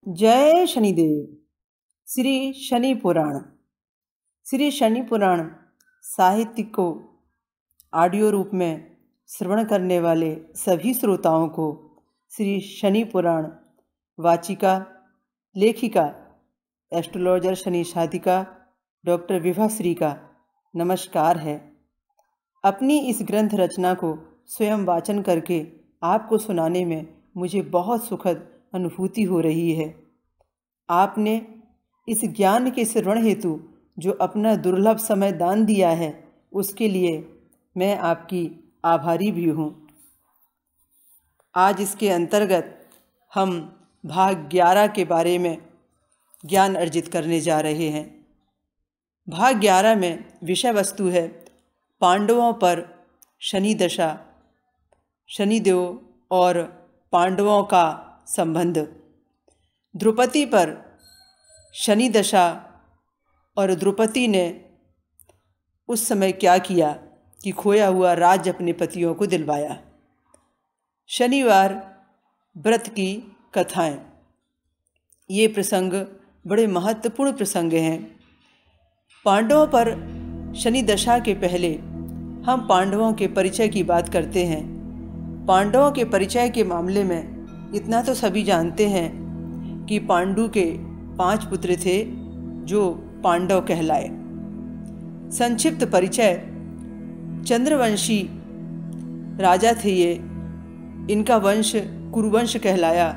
जय शनिदेव। श्री शनि पुराण। श्री शनि पुराण साहित्य को ऑडियो रूप में श्रवण करने वाले सभी श्रोताओं को श्री शनि पुराण वाचिका लेखिका एस्ट्रोलॉजर शनि साधिका डॉक्टर विभाश्री का नमस्कार है। अपनी इस ग्रंथ रचना को स्वयं वाचन करके आपको सुनाने में मुझे बहुत सुखद अनुभूति हो रही है। आपने इस ज्ञान के श्रवण हेतु जो अपना दुर्लभ समय दान दिया है, उसके लिए मैं आपकी आभारी भी हूँ। आज इसके अंतर्गत हम भाग 11 के बारे में ज्ञान अर्जित करने जा रहे हैं। भाग 11 में विषय वस्तु है पांडवों पर शनि दशा, शनिदेव और पांडवों का संबंध। द्रौपदी पर शनि दशा और द्रौपदी ने उस समय क्या किया कि खोया हुआ राज्य अपने पतियों को दिलवाया। शनिवार व्रत की कथाएं। ये प्रसंग बड़े महत्वपूर्ण प्रसंग हैं। पांडवों पर शनि दशा के पहले हम पांडवों के परिचय की बात करते हैं। पांडवों के परिचय के मामले में इतना तो सभी जानते हैं कि पांडु के 5 पुत्र थे जो पांडव कहलाए। संक्षिप्त परिचय। चंद्रवंशी राजा थे ये। इनका वंश कुरुवंश कहलाया।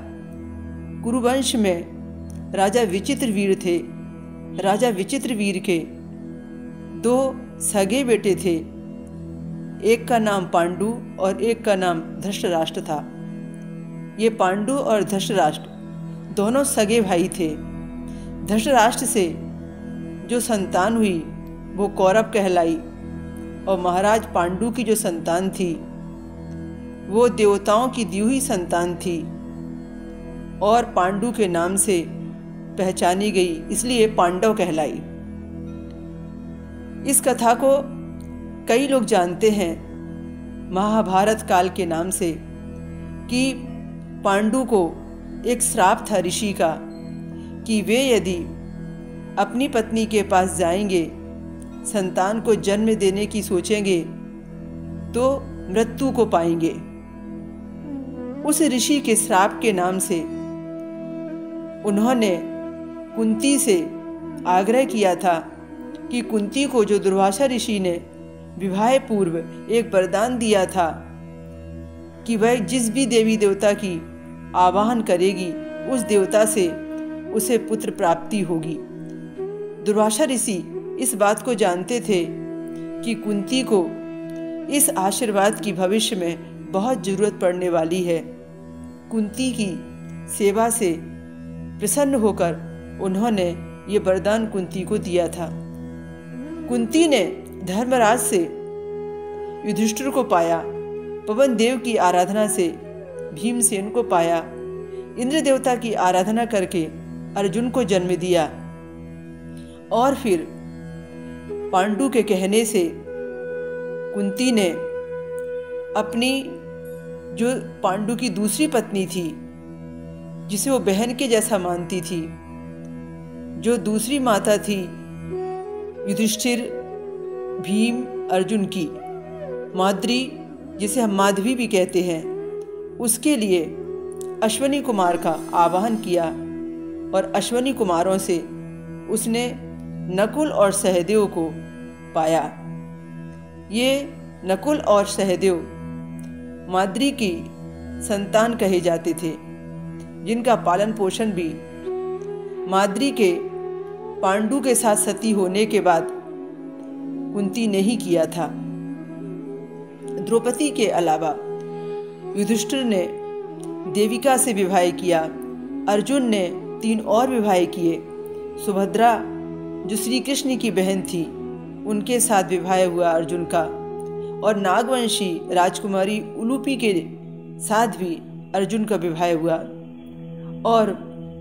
कुरुवंश में राजा विचित्रवीर थे। राजा विचित्रवीर के 2 सगे बेटे थे। एक का नाम पांडु और एक का नाम धृतराष्ट्र था। ये पांडु और धृतराष्ट्र दोनों सगे भाई थे। धृतराष्ट्र से जो संतान हुई वो कौरव कहलाई और महाराज पांडु की जो संतान थी वो देवताओं की दी हुई संतान थी और पांडु के नाम से पहचानी गई, इसलिए पांडव कहलाई। इस कथा को कई लोग जानते हैं महाभारत काल के नाम से कि पांडु को एक श्राप था ऋषि का कि वे यदि अपनी पत्नी के पास जाएंगे, संतान को जन्म देने की सोचेंगे तो मृत्यु को पाएंगे। उस ऋषि के श्राप के नाम से उन्होंने कुंती से आग्रह किया था कि कुंती को जो दुर्वासा ऋषि ने विवाह पूर्व एक वरदान दिया था कि वह जिस भी देवी देवता की आवाहन करेगी उस देवता से उसे पुत्र प्राप्ति होगी। दुर्वासा ऋषि इस बात को जानते थे कि कुंती को इस आशीर्वाद की भविष्य में बहुत जरूरत पड़ने वाली है। कुंती की सेवा से प्रसन्न होकर उन्होंने ये वरदान कुंती को दिया था। कुंती ने धर्मराज से युधिष्ठिर को पाया, पवन देव की आराधना से भीमसेन को पाया, इंद्र देवता की आराधना करके अर्जुन को जन्म दिया और फिर पांडु के कहने से कुंती ने अपनी जो पांडु की दूसरी पत्नी थी, जिसे वो बहन के जैसा मानती थी, जो दूसरी माता थी युधिष्ठिर भीम अर्जुन की, माद्री जिसे हम माधवी भी कहते हैं, उसके लिए अश्वनी कुमार का आवाहन किया और अश्वनी कुमारों से उसने नकुल और सहदेव को पाया। ये नकुल और सहदेव माद्री की संतान कहे जाते थे, जिनका पालन पोषण भी माद्री के पांडु के साथ सती होने के बाद कुंती ने ही किया था। द्रौपदी के अलावा युधिष्ठिर ने देविका से विवाह किया। अर्जुन ने 3 और विवाह किए। सुभद्रा जो श्री कृष्ण की बहन थी, उनके साथ विवाह हुआ अर्जुन का। और नागवंशी राजकुमारी उलूपी के साथ भी अर्जुन का विवाह हुआ। और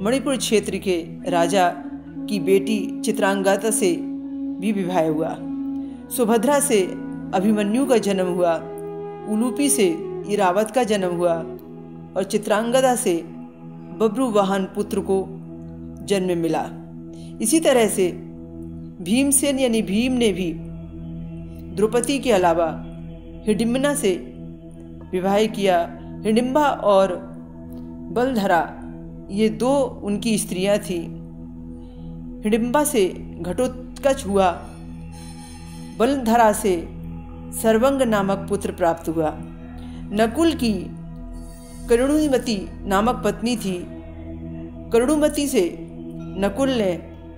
मणिपुर क्षेत्र के राजा की बेटी चित्रांगदा से भी विवाह हुआ। सुभद्रा से अभिमन्यु का जन्म हुआ, उलूपी से इरावत का जन्म हुआ और चित्रांगदा से बब्रुवाहन पुत्र को जन्म मिला। इसी तरह से भीमसेन यानी भीम ने भी द्रौपदी के अलावा हिडिंबा से विवाह किया। हिडिंबा और बलधरा ये दो उनकी स्त्रियां थीं। हिडिंबा से घटोत्कच हुआ, बलधरा से सर्वंग नामक पुत्र प्राप्त हुआ। नकुल की करुणुमति नामक पत्नी थी। करुणुमति से नकुल ने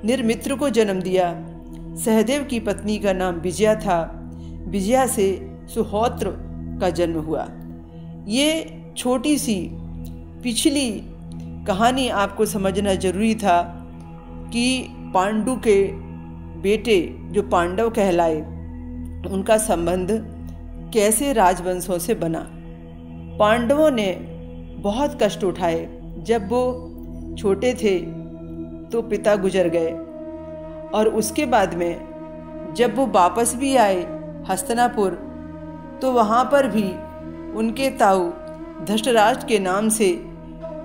निर्मित्र को जन्म दिया। सहदेव की पत्नी का नाम विजया था। विजया से सुहोत्र का जन्म हुआ। ये छोटी सी पिछली कहानी आपको समझना जरूरी था कि पांडु के बेटे जो पांडव कहलाए, उनका संबंध कैसे राजवंशों से बना। पांडवों ने बहुत कष्ट उठाए। जब वो छोटे थे तो पिता गुजर गए, और उसके बाद में जब वो वापस भी आए हस्तिनापुर, तो वहाँ पर भी उनके ताऊ धृतराष्ट्र के नाम से,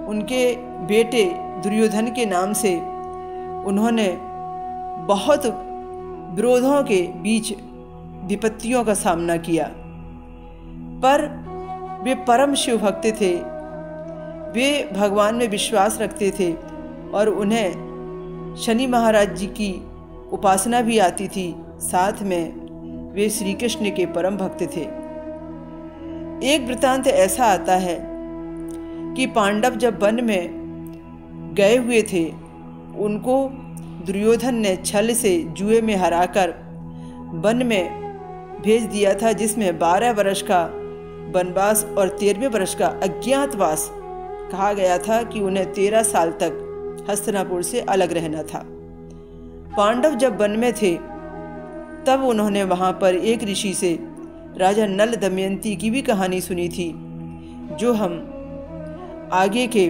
उनके बेटे दुर्योधन के नाम से उन्होंने बहुत विरोधों के बीच विपत्तियों का सामना किया। पर वे परम शिव भक्त थे। वे भगवान में विश्वास रखते थे और उन्हें शनि महाराज जी की उपासना भी आती थी। साथ में वे श्री कृष्ण के परम भक्त थे। एक वृत्तांत ऐसा आता है कि पांडव जब वन में गए हुए थे, उनको दुर्योधन ने छल से जुए में हराकर वन में भेज दिया था, जिसमें 12 वर्ष का वनवास और 13वें वर्ष का अज्ञातवास कहा गया था कि उन्हें 13 साल तक हस्तिनापुर से अलग रहना था। पांडव जब वन में थे तब उन्होंने वहाँ पर एक ऋषि से राजा नल दमयंती की भी कहानी सुनी थी, जो हम आगे के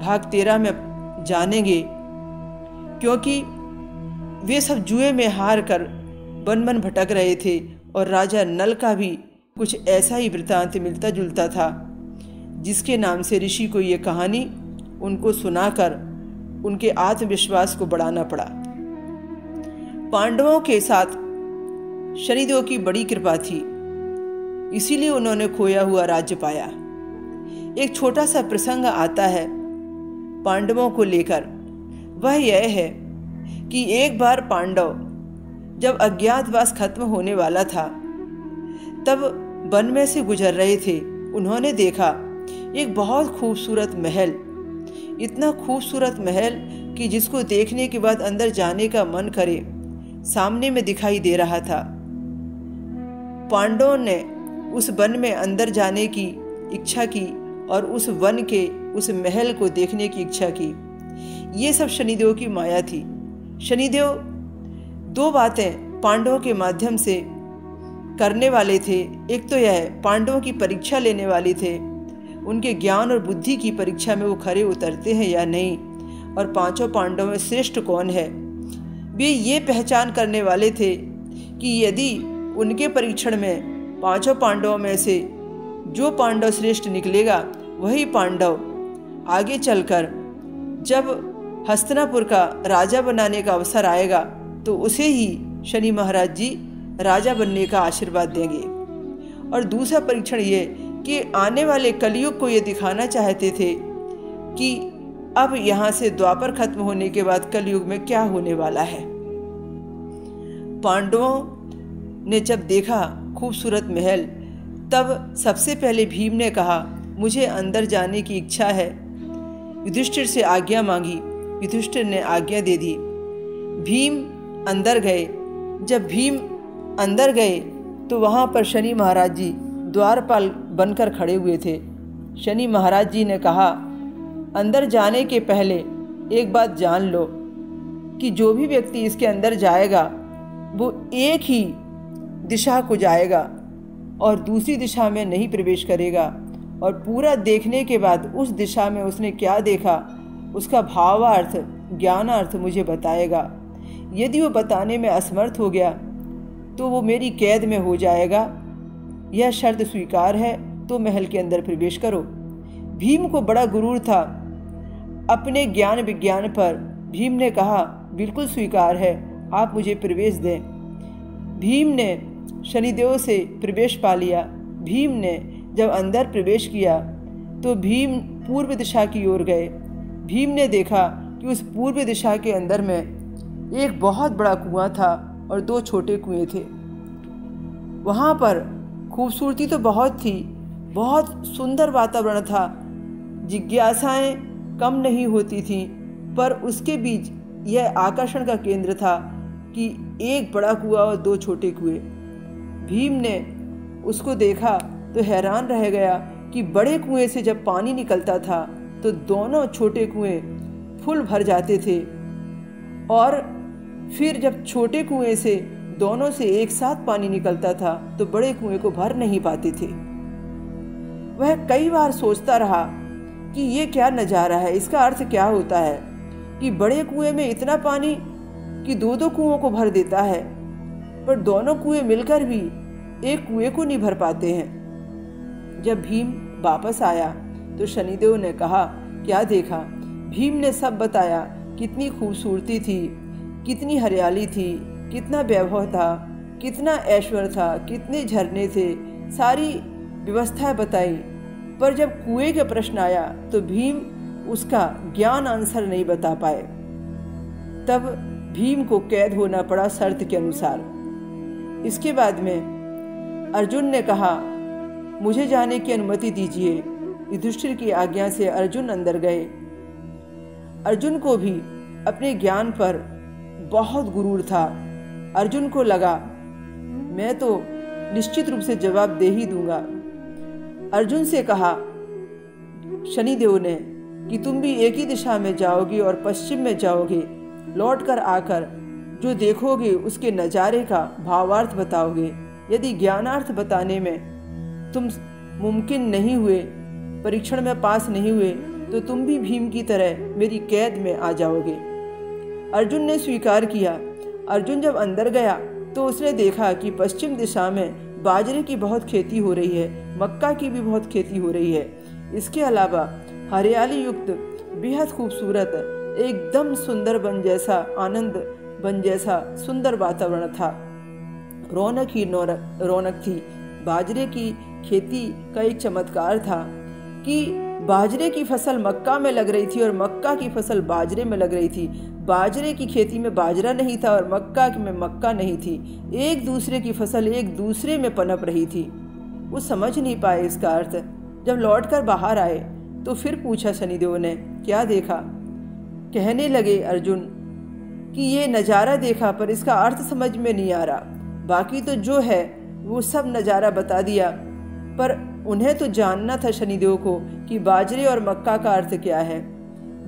भाग 13 में जानेंगे। क्योंकि वे सब जुए में हार कर वन वन भटक रहे थे, और राजा नल का भी कुछ ऐसा ही वृत्तांत मिलता जुलता था, जिसके नाम से ऋषि को ये कहानी उनको सुनाकर उनके आत्मविश्वास को बढ़ाना पड़ा। पांडवों के साथ शनिदेव की बड़ी कृपा थी, इसीलिए उन्होंने खोया हुआ राज्य पाया। एक छोटा सा प्रसंग आता है पांडवों को लेकर। वह यह है कि एक बार पांडव जब अज्ञातवास खत्म होने वाला था, तब वन में से गुजर रहे थे। उन्होंने देखा एक बहुत खूबसूरत महल, इतना खूबसूरत महल कि जिसको देखने के बाद अंदर जाने का मन करे, सामने में दिखाई दे रहा था। पांडवों ने उस वन में अंदर जाने की इच्छा की और उस वन के उस महल को देखने की इच्छा की। ये सब शनिदेव की माया थी। शनिदेव दो बातें पांडवों के माध्यम से करने वाले थे। एक तो यह पांडवों की परीक्षा लेने वाले थे, उनके ज्ञान और बुद्धि की परीक्षा में वो खरे उतरते हैं या नहीं, और पांचों पांडवों में श्रेष्ठ कौन है। वे ये पहचान करने वाले थे कि यदि उनके परीक्षण में पांचों पांडवों में से जो पांडव श्रेष्ठ निकलेगा, वही पांडव आगे चलकर जब हस्तिनापुर का राजा बनाने का अवसर आएगा तो उसे ही शनि महाराज जी राजा बनने का आशीर्वाद देंगे। और दूसरा परीक्षण ये कि आने वाले कलयुग को ये दिखाना चाहते थे कि अब यहाँ से द्वापर खत्म होने के बाद कलयुग में क्या होने वाला है। पांडवों ने जब देखा खूबसूरत महल, तब सबसे पहले भीम ने कहा, मुझे अंदर जाने की इच्छा है। युधिष्ठिर से आज्ञा मांगी, युधिष्ठिर ने आज्ञा दे दी। भीम अंदर गए। जब भीम अंदर गए तो वहाँ पर शनि महाराज जी द्वारपाल बनकर खड़े हुए थे। शनि महाराज जी ने कहा, अंदर जाने के पहले एक बात जान लो कि जो भी व्यक्ति इसके अंदर जाएगा वो एक ही दिशा को जाएगा और दूसरी दिशा में नहीं प्रवेश करेगा, और पूरा देखने के बाद उस दिशा में उसने क्या देखा उसका भावार्थ ज्ञानार्थ मुझे बताएगा। यदि वो बताने में असमर्थ हो गया तो वो मेरी कैद में हो जाएगा। यह शर्त स्वीकार है तो महल के अंदर प्रवेश करो। भीम को बड़ा गुरूर था। अपने ज्ञान विज्ञान पर भीम ने कहा, बिल्कुल स्वीकार है, आप मुझे प्रवेश दें। भीम ने शनिदेव से प्रवेश पा लिया। भीम ने जब अंदर प्रवेश किया तो भीम पूर्व दिशा की ओर गए। भीम ने देखा कि उस पूर्व दिशा के अंदर में एक बहुत बड़ा कुआं था और 2 छोटे कुएं थे। वहाँ पर खूबसूरती तो बहुत थी, बहुत सुंदर वातावरण था, जिज्ञासाएं कम नहीं होती थीं, पर उसके बीच यह आकर्षण का केंद्र था कि एक बड़ा कुआं और 2 छोटे कुएं। भीम ने उसको देखा तो हैरान रह गया कि बड़े कुएं से जब पानी निकलता था तो दोनों छोटे कुएं फुल भर जाते थे, और फिर जब छोटे कुएं से दोनों से एक साथ पानी निकलता था तो बड़े कुएं को भर नहीं पाते थे। वह कई बार सोचता रहा कि ये क्या नज़ारा है, इसका अर्थ क्या होता है कि बड़े कुएं में इतना पानी कि 2-2 कुओं को भर देता है, पर दोनों कुएं मिलकर भी एक कुएं को नहीं भर पाते हैं। जब भीम वापस आया तो शनिदेव ने कहा, क्या देखा? भीम ने सब बताया, कितनी खूबसूरती थी, कितनी हरियाली थी, कितना वैभव था, कितना ऐश्वर्य था, कितने झरने थे, सारी व्यवस्थाएं बताई। पर जब कुएं का प्रश्न आया तो भीम उसका ज्ञान आंसर नहीं बता पाए। तब भीम को कैद होना पड़ा शर्त के अनुसार। इसके बाद में अर्जुन ने कहा, मुझे जाने की अनुमति दीजिए। युधिष्ठिर की आज्ञा से अर्जुन अंदर गए। अर्जुन को भी अपने ज्ञान पर बहुत गुरूर था। अर्जुन को लगा, मैं तो निश्चित रूप से जवाब दे ही दूंगा। अर्जुन से कहा शनिदेव ने कि तुम भी एक ही दिशा में जाओगे और पश्चिम में जाओगे, लौटकर आकर जो देखोगे उसके नज़ारे का भावार्थ बताओगे। यदि ज्ञानार्थ बताने में तुम मुमकिन नहीं हुए, परीक्षण में पास नहीं हुए, तो तुम भी भीम की तरह मेरी कैद में आ जाओगे। अर्जुन ने स्वीकार किया। अर्जुन जब अंदर गया तो उसने देखा कि पश्चिम दिशा में बाजरे की बहुत खेती हो रही है, मक्का की भी बहुत खेती हो रही है। इसके अलावा हरियाली युक्त बेहद खूबसूरत, एकदम सुंदर बन जैसा, आनंद बन जैसा सुंदर वातावरण था। रौनक ही रौनक थी। बाजरे की खेती का एक चमत्कार था कि बाजरे की फसल मक्का में लग रही थी और मक्का की फसल बाजरे में लग रही थी। बाजरे की खेती में बाजरा नहीं था और मक्का में मक्का नहीं थी। एक दूसरे की फसल एक दूसरे में पनप रही थी। वो समझ नहीं पाए इसका अर्थ। जब लौटकर बाहर आए तो फिर पूछा शनिदेव ने, क्या देखा? कहने लगे अर्जुन कि ये नज़ारा देखा, पर इसका अर्थ समझ में नहीं आ रहा। बाकी तो जो है वो सब नज़ारा बता दिया, पर उन्हें तो जानना था शनिदेव को कि बाजरे और मक्का का अर्थ क्या है।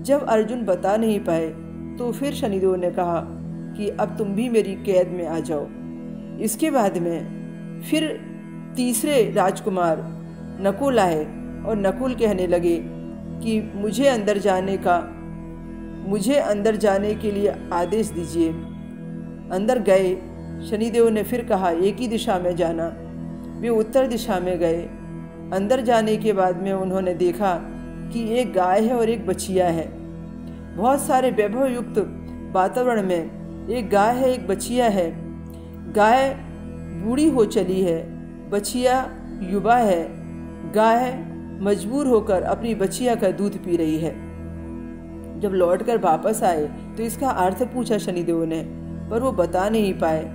जब अर्जुन बता नहीं पाए तो फिर शनिदेव ने कहा कि अब तुम भी मेरी कैद में आ जाओ। इसके बाद में फिर तीसरे राजकुमार नकुल आए और नकुल कहने लगे कि मुझे अंदर जाने के लिए आदेश दीजिए। अंदर गए। शनिदेव ने फिर कहा एक ही दिशा में जाना। वे उत्तर दिशा में गए। अंदर जाने के बाद में उन्होंने देखा कि एक गाय है और एक बछिया है। बहुत सारे वैभव युक्त वातावरण में एक गाय है, एक बछिया है। गाय बूढ़ी हो चली है, बछिया युवा है। गाय मजबूर होकर अपनी बछिया का दूध पी रही है। जब लौटकर वापस आए तो इसका अर्थ पूछा शनिदेव ने, पर वो बता नहीं पाए।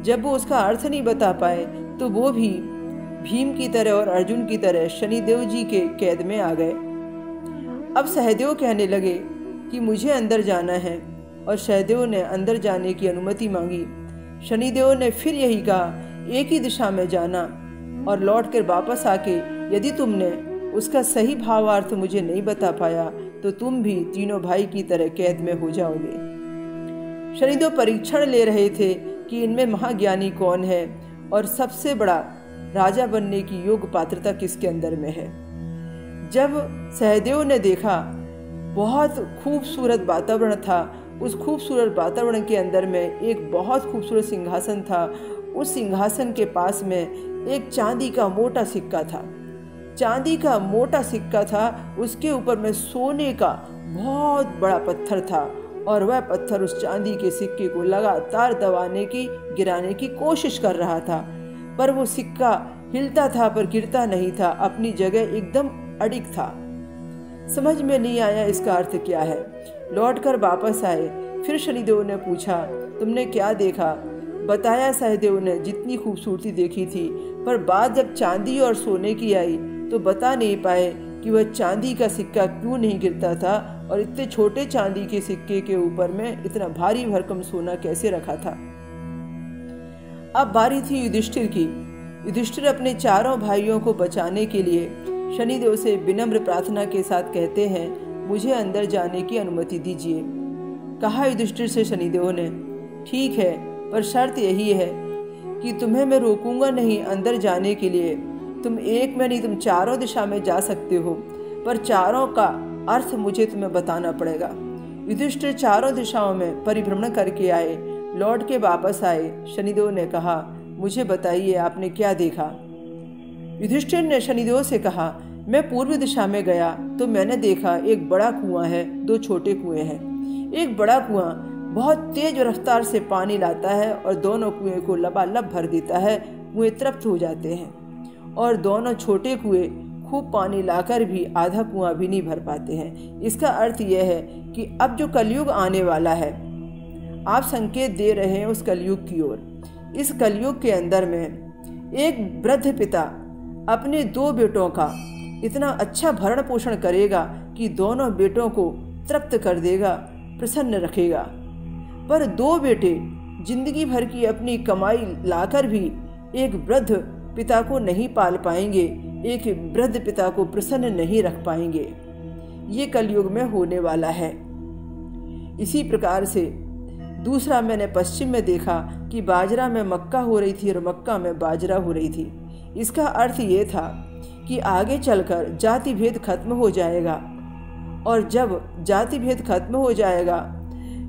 जब वो उसका अर्थ नहीं बता पाए तो वो भी भीम की तरह और अर्जुन की तरह शनिदेव जी के कैद में आ गए। अब सहदेव कहने लगे कि मुझे अंदर जाना है, और सहदेव ने अंदर जाने की अनुमति मांगी। शनिदेव ने फिर यही कहा एक ही दिशा में जाना, और लौटकर वापस आके यदि तुमने उसका सही भावार्थ मुझे नहीं बता पाया तो तुम भी तीनों भाई की तरह कैद में हो जाओगे। शनिदेव परीक्षण ले रहे थे कि इनमें महाज्ञानी कौन है और सबसे बड़ा राजा बनने की योग्य पात्रता किसके अंदर में है। जब सहदेव ने देखा बहुत खूबसूरत वातावरण था, उस खूबसूरत वातावरण के अंदर में एक बहुत खूबसूरत सिंहासन था। उस सिंहासन के पास में एक चांदी का मोटा सिक्का था। चांदी का मोटा सिक्का था, उसके ऊपर में सोने का बहुत बड़ा पत्थर था और वह पत्थर उस चांदी के सिक्के को लगातार दबाने की, गिराने की कोशिश कर रहा था। पर वो सिक्का हिलता था पर गिरता नहीं था, अपनी जगह एकदम अडिग था। समझ में नहीं आया इसका अर्थ क्या है। लौटकर वापस आए। फिर शनिदेव ने पूछा, तुमने क्या देखा? बताया सहदेव ने जितनी खूबसूरती देखी थी, पर बात जब चांदी और सोने की आई तो बता नहीं पाए कि वह चांदी का सिक्का क्यों नहीं गिरता था और इतने छोटे चांदी के सिक्के के ऊपर में इतना भारी भरकम सोना कैसे रखा था। अब बारी थी युधिष्ठिर की। युधिष्ठिर अपने चारों भाइयों को बचाने के लिए शनिदेव से विनम्र प्रार्थना के साथ कहते हैं, मुझे अंदर जाने की अनुमति दीजिए। कहा युधिष्ठिर से शनिदेव ने, ठीक है, पर शर्त यही है कि तुम्हें मैं रोकूंगा नहीं अंदर जाने के लिए। तुम एक में नहीं, तुम चारों दिशा में जा सकते हो, पर चारों का अर्थ मुझे तुम्हें बताना पड़ेगा। युधिष्ठिर चारों दिशाओं में परिभ्रमण करके आए। लौट के वापस आए। शनिदेव ने कहा, मुझे बताइए आपने क्या देखा? युधिष्ठिर ने शनिदेव से कहा, मैं पूर्व दिशा में गया तो मैंने देखा एक बड़ा कुआं है, दो छोटे कुएं हैं। एक बड़ा कुआं बहुत तेज रफ्तार से पानी लाता है और दोनों कुएं को लबालब भर देता है। कुएं तृप्त हो जाते हैं और दोनों छोटे कुएं खूब पानी लाकर भी आधा कुआं भी नहीं भर पाते हैं। इसका अर्थ यह है कि अब जो कलयुग आने वाला है, आप संकेत दे रहे हैं उस कलयुग की ओर। इस कलयुग के अंदर में एक वृद्ध पिता अपने दो बेटों का इतना अच्छा भरण पोषण करेगा कि दोनों बेटों को तृप्त कर देगा, प्रसन्न रखेगा। पर दो बेटे जिंदगी भर की अपनी कमाई लाकर भी एक वृद्ध पिता को नहीं पाल पाएंगे, एक वृद्ध पिता को प्रसन्न नहीं रख पाएंगे। ये कलयुग में होने वाला है। इसी प्रकार से दूसरा मैंने पश्चिम में देखा कि बाजरा में मक्का हो रही थी और मक्का में बाजरा हो रही थी। इसका अर्थ ये था कि आगे चलकर जाति भेद खत्म हो जाएगा और जब जाति भेद खत्म हो जाएगा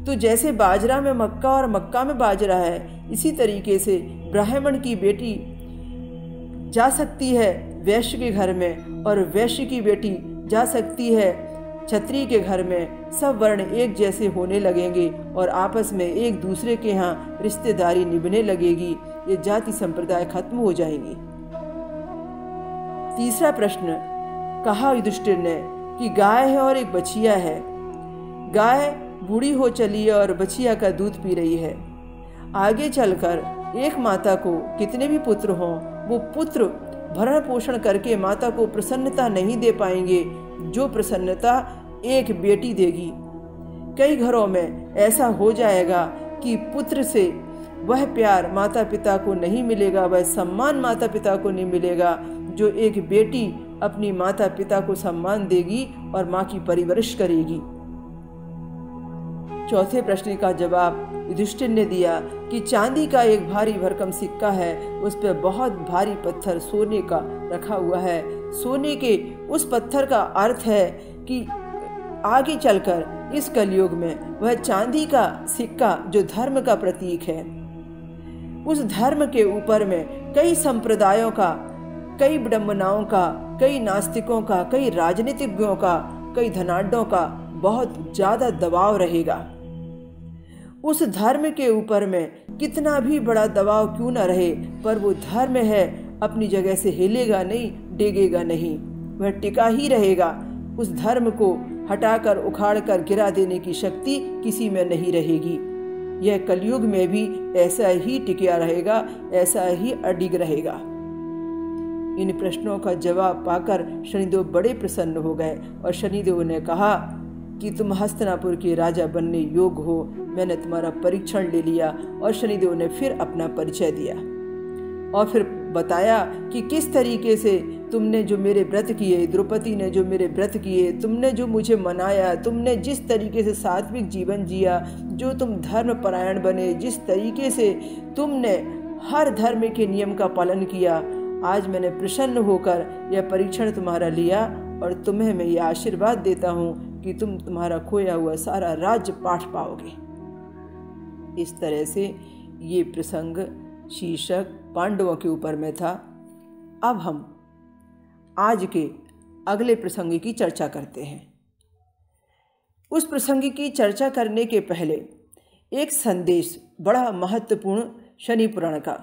तो जैसे बाजरा में मक्का और मक्का में बाजरा है, इसी तरीके से ब्राह्मण की बेटी जा सकती है वैश्य के घर में और वैश्य की बेटी जा सकती है क्षत्रिय के घर में। सब वर्ण एक जैसे होने लगेंगे और आपस में एक दूसरे के यहाँ रिश्तेदारी निभने लगेगी। ये जाति संप्रदाय खत्म हो जाएंगी। तीसरा प्रश्न कहा युधिष्ठिर ने कि गाय है और एक बछिया है। गाय बूढ़ी हो चली है और बछिया का दूध पी रही है। आगे चलकर एक माता को कितने भी पुत्र हों, वो पुत्र भरण पोषण करके माता को प्रसन्नता नहीं दे पाएंगे जो प्रसन्नता एक बेटी देगी। कई घरों में ऐसा हो जाएगा कि पुत्र से वह प्यार माता पिता को नहीं मिलेगा, वह सम्मान माता पिता को नहीं मिलेगा जो एक बेटी अपनी माता पिता को सम्मान देगी और माँ की परवरिश करेगी। चौथे प्रश्न का जवाब युधिष्ठिर ने दिया कि चांदी का एक भारी भरकम सिक्का है, उस पर बहुत भारी पत्थर सोने का रखा हुआ है। सोने के उस पत्थर का अर्थ है कि आगे चलकर इस कलयुग में वह चांदी का सिक्का जो धर्म का प्रतीक है, उस धर्म के ऊपर में कई संप्रदायों का, कई विडंबनाओं का, कई नास्तिकों का, कई राजनीतिज्ञों का, कई धनाढ्यों का बहुत ज्यादा दबाव रहेगा। उस धर्म के ऊपर में कितना भी बड़ा दबाव क्यों न रहे, पर वो धर्म है, अपनी जगह से हिलेगा नहीं, डेगेगा नहीं, वह टिका ही रहेगा। उस धर्म को हटाकर उखाड़कर गिरा देने की शक्ति किसी में नहीं रहेगी। यह कलयुग में भी ऐसा ही टिका रहेगा, ऐसा ही अडिग रहेगा। इन प्रश्नों का जवाब पाकर शनिदेव बड़े प्रसन्न हो गए और शनिदेव ने कहा कि तुम हस्तिनापुर के राजा बनने योग्य हो, मैंने तुम्हारा परीक्षण ले लिया। और शनिदेव ने फिर अपना परिचय दिया और फिर बताया कि किस तरीके से तुमने जो मेरे व्रत किए, द्रौपदी ने जो मेरे व्रत किए, तुमने जो मुझे मनाया, तुमने जिस तरीके से सात्विक जीवन जिया, जो तुम धर्मपरायण बने, जिस तरीके से तुमने हर धर्म के नियम का पालन किया, आज मैंने प्रसन्न होकर यह परीक्षण तुम्हारा लिया और तुम्हें मैं ये आशीर्वाद देता हूँ कि तुम तुम्हारा खोया हुआ सारा राज्य पाठ पाओगे। इस तरह से ये प्रसंग शीर्षक पांडवों के ऊपर में था। अब हम आज के अगले प्रसंग की चर्चा करते हैं। उस प्रसंग की चर्चा करने के पहले एक संदेश बड़ा महत्वपूर्ण शनि पुराण का।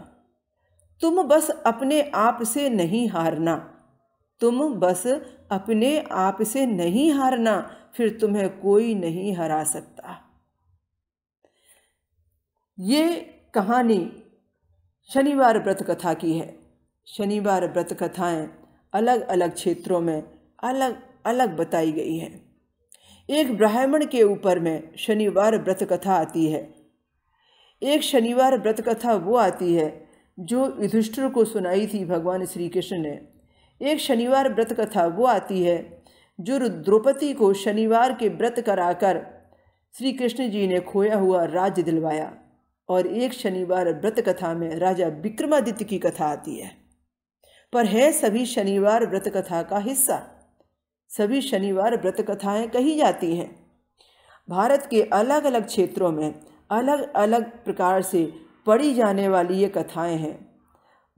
तुम बस अपने आप से नहीं हारना, तुम बस अपने आप से नहीं हारना, फिर तुम्हें कोई नहीं हरा सकता। ये कहानी शनिवार व्रत कथा की है। शनिवार व्रत कथाएं अलग अलग क्षेत्रों में अलग अलग बताई गई है। एक ब्राह्मण के ऊपर में शनिवार व्रत कथा आती है। एक शनिवार व्रत कथा वो आती है जो युधिष्ठिर को सुनाई थी भगवान श्री कृष्ण ने। एक शनिवार व्रत कथा वो आती है जो द्रौपदी को शनिवार के व्रत कराकर श्री कृष्ण जी ने खोया हुआ राज्य दिलवाया। और एक शनिवार व्रत कथा में राजा विक्रमादित्य की कथा आती है। पर है सभी शनिवार व्रत कथा का हिस्सा। सभी शनिवार व्रत कथाएं कही जाती हैं। भारत के अलग अलग क्षेत्रों में अलग अलग प्रकार से पढ़ी जाने वाली ये कथाएं हैं।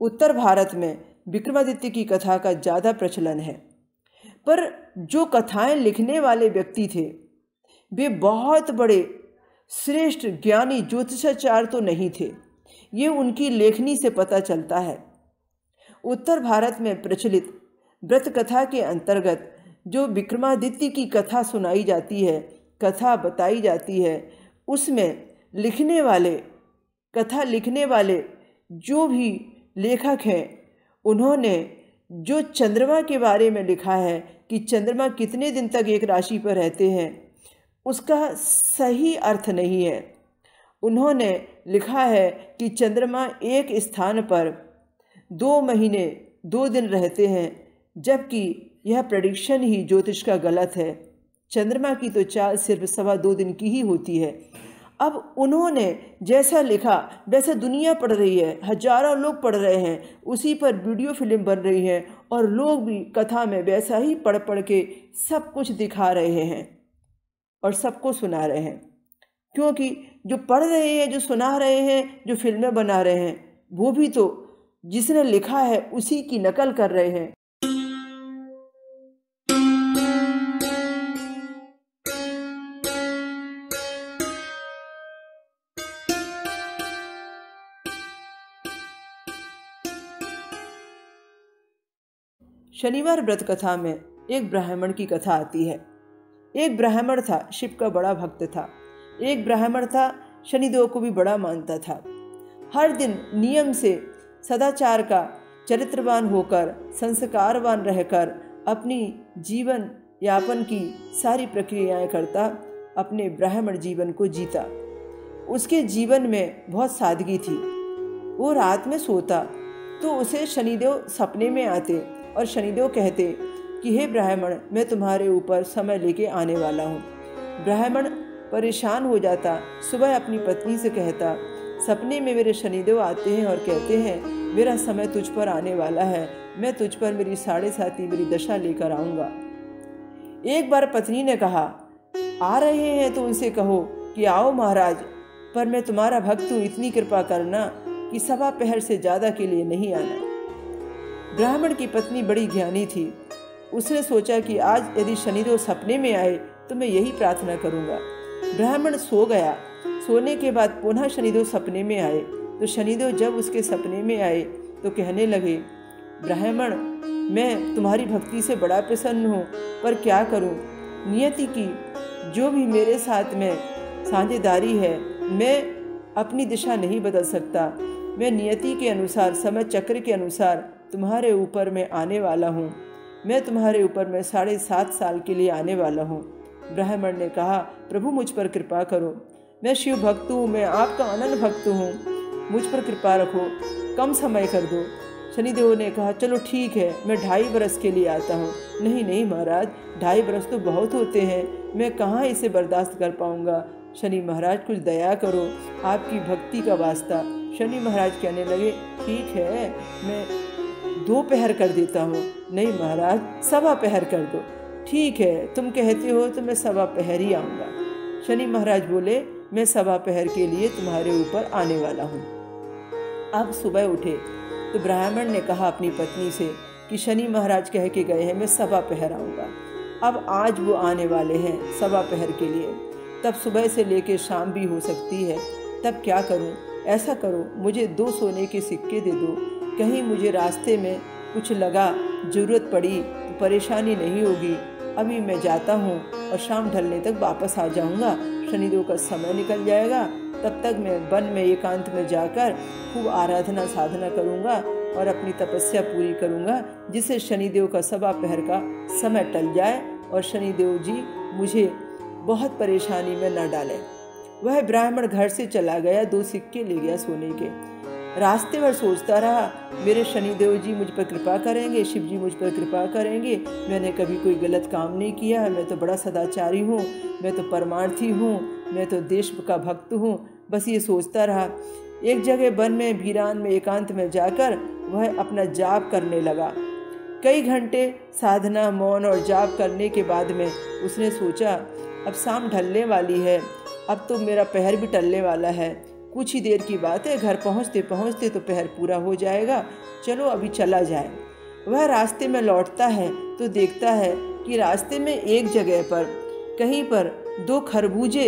उत्तर भारत में विक्रमादित्य की कथा का ज़्यादा प्रचलन है। पर जो कथाएं लिखने वाले व्यक्ति थे वे बहुत बड़े श्रेष्ठ ज्ञानी ज्योतिषाचार्य तो नहीं थे। ये उनकी लेखनी से पता चलता है। उत्तर भारत में प्रचलित व्रत कथा के अंतर्गत जो विक्रमादित्य की कथा सुनाई जाती है, कथा बताई जाती है, उसमें लिखने वाले, कथा लिखने वाले जो भी लेखक हैं, उन्होंने जो चंद्रमा के बारे में लिखा है कि चंद्रमा कितने दिन तक एक राशि पर रहते हैं, उसका सही अर्थ नहीं है। उन्होंने लिखा है कि चंद्रमा एक स्थान पर 2 महीने 2 दिन रहते हैं, जबकि यह प्रेडिक्शन ही ज्योतिष का गलत है। चंद्रमा की तो चाल सिर्फ 2.25 दिन की ही होती है। अब उन्होंने जैसा लिखा वैसा दुनिया पढ़ रही है, हजारों लोग पढ़ रहे हैं, उसी पर वीडियो फिल्म बन रही है और लोग भी कथा में वैसा ही पढ़ पढ़ के सब कुछ दिखा रहे हैं और सबको सुना रहे हैं। क्योंकि जो पढ़ रहे हैं, जो सुना रहे हैं, जो फिल्में बना रहे हैं, वो भी तो जिसने लिखा है उसी की नकल कर रहे हैं। शनिवार व्रत कथा में एक ब्राह्मण की कथा आती है। एक ब्राह्मण था, शिव का बड़ा भक्त था। एक ब्राह्मण था, शनिदेव को भी बड़ा मानता था। हर दिन नियम से सदाचार का चरित्रवान होकर, संस्कारवान रहकर अपनी जीवन यापन की सारी प्रक्रियाएं करता, अपने ब्राह्मण जीवन को जीता। उसके जीवन में बहुत सादगी थी। वो रात में सोता तो उसे शनिदेव सपने में आते और शनिदेव कहते कि हे ब्राह्मण, मैं तुम्हारे ऊपर समय लेके आने वाला हूँ। ब्राह्मण परेशान हो जाता, सुबह अपनी पत्नी से कहता, सपने में मेरे शनिदेव आते हैं और कहते हैं मेरा समय तुझ पर आने वाला है, मैं तुझ पर मेरी 7.5 मेरी दशा लेकर आऊँगा। एक बार पत्नी ने कहा, आ रहे हैं तो उनसे कहो कि आओ महाराज, पर मैं तुम्हारा भक्त हूँ, इतनी कृपा करना कि 1.25 पहर से ज़्यादा के लिए नहीं आना। ब्राह्मण की पत्नी बड़ी ज्ञानी थी। उसने सोचा कि आज यदि शनिदेव सपने में आए तो मैं यही प्रार्थना करूँगा। ब्राह्मण सो गया। सोने के बाद पुनः शनिदेव सपने में आए तो शनिदेव जब उसके सपने में आए तो कहने लगे, ब्राह्मण, मैं तुम्हारी भक्ति से बड़ा प्रसन्न हूँ, पर क्या करूँ, नियति की जो भी मेरे साथ में साझेदारी है, मैं अपनी दिशा नहीं बदल सकता। मैं नियति के अनुसार, समय चक्र के अनुसार तुम्हारे ऊपर मैं आने वाला हूँ। मैं तुम्हारे ऊपर मैं 7.5 साल के लिए आने वाला हूँ। ब्राह्मण ने कहा, प्रभु मुझ पर कृपा करो, मैं शिव भक्त हूँ, मैं आपका अनन्य भक्त हूँ, मुझ पर कृपा रखो, कम समय कर दो। शनिदेव ने कहा, चलो ठीक है, मैं 2.5 बरस के लिए आता हूँ। नहीं नहीं महाराज, 2.5 बरस तो बहुत होते हैं, मैं कहाँ इसे बर्दाश्त कर पाऊँगा। शनि महाराज कुछ दया करो, आपकी भक्ति का वास्ता। शनि महाराज कहने लगे, ठीक है, मैं 2 पहर कर देता हूँ। नहीं महाराज, 1.25 पहर कर दो। ठीक है, तुम कहते हो तो मैं 1.25 पहर ही आऊँगा। शनि महाराज बोले, मैं 1.25 पहर के लिए तुम्हारे ऊपर आने वाला हूँ। अब सुबह उठे तो ब्राह्मण ने कहा अपनी पत्नी से कि शनि महाराज कह के गए हैं मैं सवा पहर आऊँगा। अब आज वो आने वाले हैं सवा पहर के लिए, तब सुबह से लेकर शाम भी हो सकती है। तब क्या करूं? ऐसा करो मुझे 2 सोने के सिक्के दे दो, कहीं मुझे रास्ते में कुछ लगा, ज़रूरत पड़ी तो परेशानी नहीं होगी। अभी मैं जाता हूँ और शाम ढलने तक वापस आ जाऊँगा। शनिदेव का समय निकल जाएगा, तब तक मैं वन में एकांत में जाकर खूब आराधना साधना करूँगा और अपनी तपस्या पूरी करूँगा, जिससे शनिदेव का सवा पहर का समय टल जाए और शनिदेव जी मुझे बहुत परेशानी में न डालें। वह ब्राह्मण घर से चला गया, 2 सिक्के ले गया सोने के। रास्ते भर सोचता रहा मेरे शनिदेव जी मुझ पर कृपा करेंगे, शिव जी मुझ पर कृपा करेंगे, मैंने कभी कोई गलत काम नहीं किया है, मैं तो बड़ा सदाचारी हूँ, मैं तो परमार्थी हूँ, मैं तो देश का भक्त हूँ। बस ये सोचता रहा। एक जगह वन में वीरान में एकांत में जाकर वह अपना जाप करने लगा। कई घंटे साधना मौन और जाप करने के बाद में उसने सोचा अब शाम ढलने वाली है, अब तो मेरा पहर भी टलने वाला है, कुछ ही देर की बात है, घर पहुँचते पहुँचते तो पहर पूरा हो जाएगा, चलो अभी चला जाए। वह रास्ते में लौटता है तो देखता है कि रास्ते में एक जगह पर कहीं पर 2 खरबूजे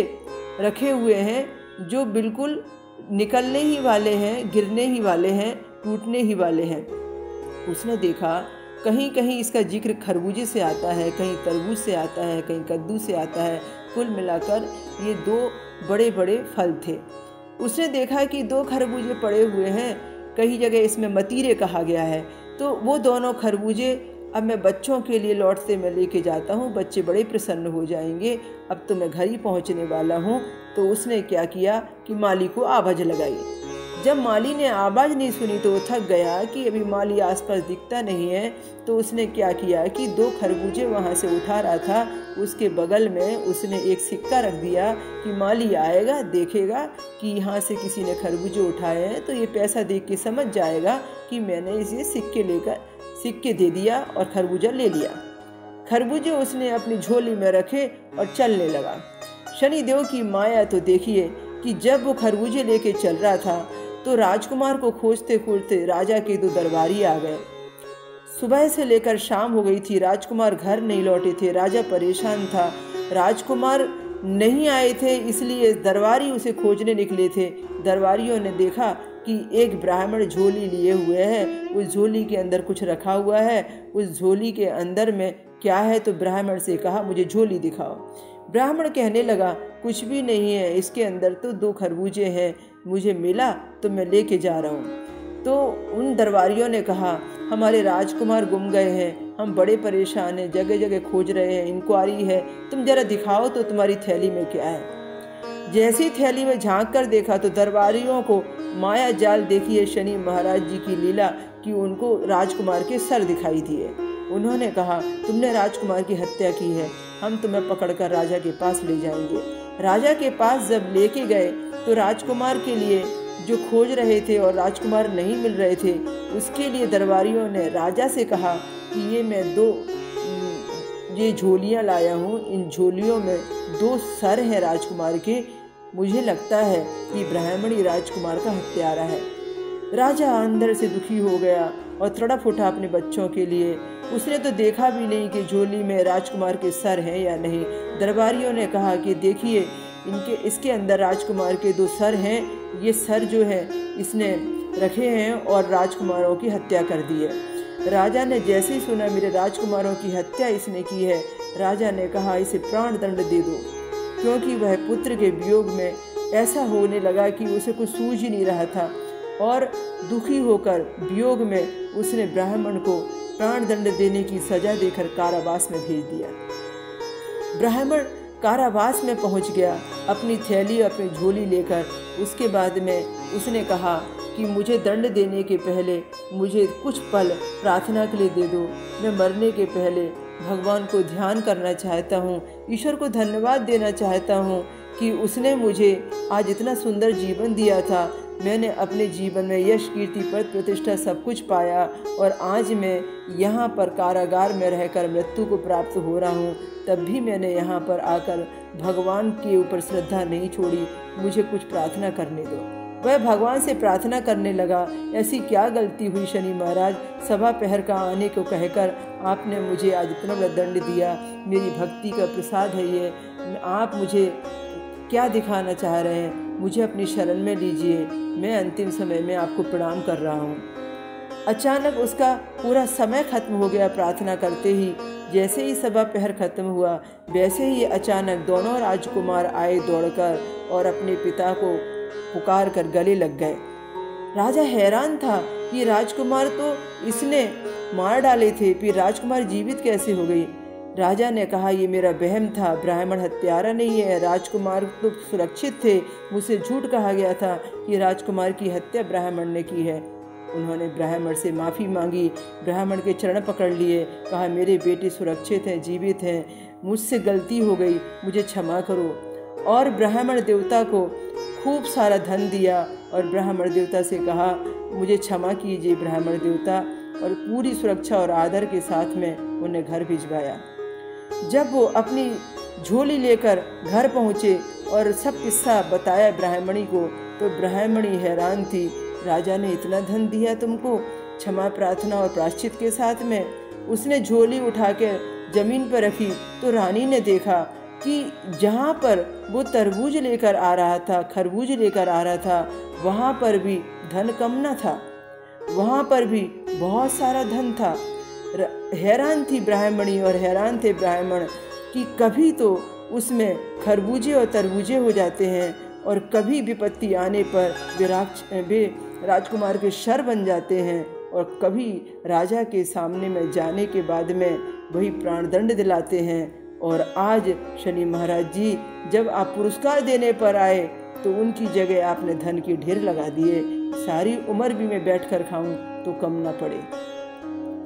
रखे हुए हैं जो बिल्कुल निकलने ही वाले हैं, गिरने ही वाले हैं, टूटने ही वाले हैं। उसने देखा कहीं कहीं इसका जिक्र खरबूजे से आता है, कहीं तरबूज से आता है, कहीं कद्दू से आता है। कुल मिलाकर ये 2 बड़े बड़े फल थे। उसने देखा कि 2 खरबूजे पड़े हुए हैं, कई जगह इसमें मतीरे कहा गया है। तो वो दोनों खरबूजे अब मैं बच्चों के लिए लौटते मैं लेके जाता हूँ, बच्चे बड़े प्रसन्न हो जाएंगे, अब तो मैं घर ही पहुँचने वाला हूँ। तो उसने क्या किया कि माली को आवाज़ लगाई। जब माली ने आवाज़ नहीं सुनी तो वो थक गया कि अभी माली आसपास दिखता नहीं है। तो उसने क्या किया कि 2 खरबूजे वहाँ से उठा रहा था, उसके बगल में उसने एक सिक्का रख दिया कि माली आएगा देखेगा कि यहाँ से किसी ने खरबूजे उठाए हैं तो ये पैसा देख के समझ जाएगा कि मैंने इसे सिक्के दे दिया और खरबूजा ले लिया। खरबूजे उसने अपनी झोली में रखे और चलने लगा। शनिदेव की माया तो देखिए कि जब वो खरबूजे लेके चल रहा था तो राजकुमार को खोजते खोजते राजा के 2 दरबारी आ गए। सुबह से लेकर शाम हो गई थी, राजकुमार घर नहीं लौटे थे। राजा परेशान था, राजकुमार नहीं आए थे, इसलिए दरबारी उसे खोजने निकले थे। दरबारियों ने देखा कि एक ब्राह्मण झोली लिए हुए है, उस झोली के अंदर कुछ रखा हुआ है, उस झोली के अंदर में क्या है। तो ब्राह्मण से कहा मुझे झोली दिखाओ। ब्राह्मण कहने लगा कुछ भी नहीं है, इसके अंदर तो 2 खरबूजे हैं, मुझे मिला तो मैं लेके जा रहा हूँ। तो उन दरबारियों ने कहा हमारे राजकुमार गुम गए हैं, हम बड़े परेशान हैं, जगह जगह खोज रहे हैं, इंक्वायरी है, तुम जरा दिखाओ तो तुम्हारी थैली में क्या है। जैसी थैली में झांक कर देखा तो दरबारियों को माया जाल देखिए शनि महाराज जी की लीला कि उनको राजकुमार के सर दिखाई दिए। उन्होंने कहा तुमने राजकुमार की हत्या की है, हम तुम्हें पकड़कर राजा के पास ले जाएंगे। राजा के पास जब लेके गए तो राजकुमार के लिए जो खोज रहे थे और राजकुमार नहीं मिल रहे थे, उसके लिए दरबारियों ने राजा से कहा कि ये मैं 2 झोलियाँ लाया हूँ, इन झोलियों में 2 सर हैं राजकुमार के, मुझे लगता है कि ब्राह्मणी राजकुमार का हत्यारा है। राजा अंदर से दुखी हो गया और तड़प उठा अपने बच्चों के लिए। उसने तो देखा भी नहीं कि झोली में राजकुमार के सर हैं या नहीं। दरबारियों ने कहा कि देखिए इसके अंदर राजकुमार के 2 सर हैं, ये सर जो है इसने रखे हैं और राजकुमारों की हत्या कर दी है। राजा ने जैसे ही सुना मेरे राजकुमारों की हत्या इसने की है, राजा ने कहा इसे प्राण दंड दे दो, क्योंकि वह पुत्र के वियोग में ऐसा होने लगा कि उसे कुछ सूझ ही नहीं रहा था और दुखी होकर वियोग में उसने ब्राह्मण को प्राण दंड देने की सजा देकर कारावास में भेज दिया। ब्राह्मण कारावास में पहुंच गया अपनी थैली अपनी झोली लेकर। उसके बाद में उसने कहा कि मुझे दंड देने के पहले मुझे कुछ पल प्रार्थना के लिए दे दो, मैं मरने के पहले भगवान को ध्यान करना चाहता हूँ, ईश्वर को धन्यवाद देना चाहता हूँ कि उसने मुझे आज इतना सुंदर जीवन दिया था। मैंने अपने जीवन में यश कीर्ति पद प्रतिष्ठा सब कुछ पाया और आज मैं यहाँ पर कारागार में रहकर मृत्यु को प्राप्त हो रहा हूँ, तब भी मैंने यहाँ पर आकर भगवान के ऊपर श्रद्धा नहीं छोड़ी, मुझे कुछ प्रार्थना करने दो। वह भगवान से प्रार्थना करने लगा, ऐसी क्या गलती हुई शनि महाराज, सभा पहर का आने को कहकर आपने मुझे आज इतना बड़ा दंड दिया। मेरी भक्ति का प्रसाद है ये, आप मुझे क्या दिखाना चाह रहे हैं? मुझे अपनी शरण में लीजिए, मैं अंतिम समय में आपको प्रणाम कर रहा हूँ। अचानक उसका पूरा समय खत्म हो गया प्रार्थना करते ही। जैसे ही सभा पहर खत्म हुआ वैसे ही अचानक दोनों राजकुमार आए दौड़कर और अपने पिता को पुकार कर गले लग गए। राजा हैरान था कि राजकुमार तो इसने मार डाले थे, फिर राजकुमार जीवित कैसे हो गई? राजा ने कहा, ये मेरा वहम था, ब्राह्मण हत्यारा नहीं है, राजकुमार तो सुरक्षित थे। मुझसे झूठ कहा गया था कि राजकुमार की हत्या ब्राह्मण ने की है। उन्होंने ब्राह्मण से माफ़ी मांगी, ब्राह्मण के चरण पकड़ लिए, कहा मेरे बेटे सुरक्षित हैं, जीवित हैं, मुझसे गलती हो गई, मुझे क्षमा करो। और ब्राह्मण देवता को खूब सारा धन दिया और ब्राह्मण देवता से कहा, मुझे क्षमा कीजिए ब्राह्मण देवता, और पूरी सुरक्षा और आदर के साथ में उन्हें घर भिजवाया। जब वो अपनी झोली लेकर घर पहुँचे और सब किस्सा बताया ब्राह्मणी को, तो ब्राह्मणी हैरान थी। राजा ने इतना धन दिया तुमको? क्षमा प्रार्थना और प्रायश्चित के साथ में उसने झोली उठाकर जमीन पर रखी तो रानी ने देखा कि जहाँ पर वो तरबूज लेकर आ रहा था, खरबूज लेकर आ रहा था, वहाँ पर भी धन कम न था, वहाँ पर भी बहुत सारा धन था। हैरान थी ब्राह्मणी और हैरान थे ब्राह्मण कि कभी तो उसमें खरबूजे और तरबूजे हो जाते हैं और कभी विपत्ति आने पर वे राजकुमार के शर बन जाते हैं और कभी राजा के सामने में जाने के बाद में वही प्राणदंड दिलाते हैं। और आज शनि महाराज जी जब आप पुरस्कार देने पर आए तो उनकी जगह आपने धन की ढेर लगा दिए। सारी उम्र भी मैं बैठकर खाऊं तो कम ना पड़े।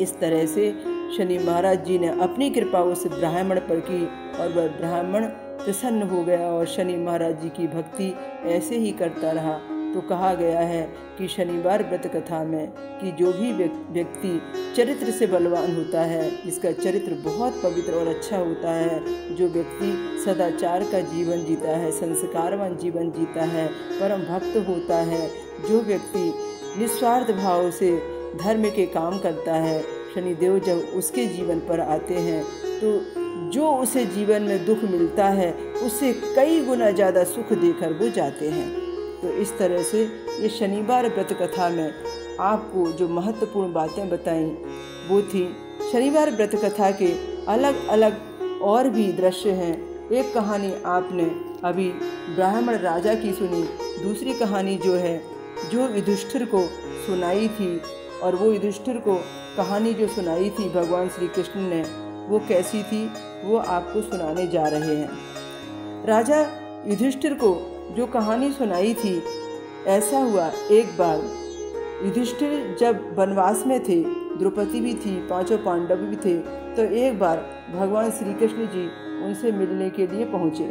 इस तरह से शनि महाराज जी ने अपनी कृपा उस ब्राह्मण पर की और वह ब्राह्मण प्रसन्न हो गया और शनि महाराज जी की भक्ति ऐसे ही करता रहा। तो कहा गया है कि शनिवार व्रत कथा में कि जो भी व्यक्ति चरित्र से बलवान होता है, जिसका चरित्र बहुत पवित्र और अच्छा होता है, जो व्यक्ति सदाचार का जीवन जीता है, संस्कारवान जीवन जीता है, परम भक्त होता है, जो व्यक्ति निस्वार्थ भाव से धर्म के काम करता है, शनिदेव जब उसके जीवन पर आते हैं तो जो उसे जीवन में दुख मिलता है उससे कई गुना ज़्यादा सुख देकर वो जाते हैं। तो इस तरह से ये शनिवार व्रत कथा में आपको जो महत्वपूर्ण बातें बताई वो थी। शनिवार व्रत कथा के अलग अलग और भी दृश्य हैं। एक कहानी आपने अभी ब्राह्मण राजा की सुनी, दूसरी कहानी जो है जो युधिष्ठिर को सुनाई थी, और वो युधिष्ठिर को कहानी जो सुनाई थी भगवान श्री कृष्ण ने वो कैसी थी वो आपको सुनाने जा रहे हैं। राजा युधिष्ठिर को जो कहानी सुनाई थी, ऐसा हुआ एक बार युधिष्ठिर जब वनवास में थे, द्रौपदी भी थी, पांचों पांडव भी थे, तो एक बार भगवान श्री कृष्ण जी उनसे मिलने के लिए पहुँचे।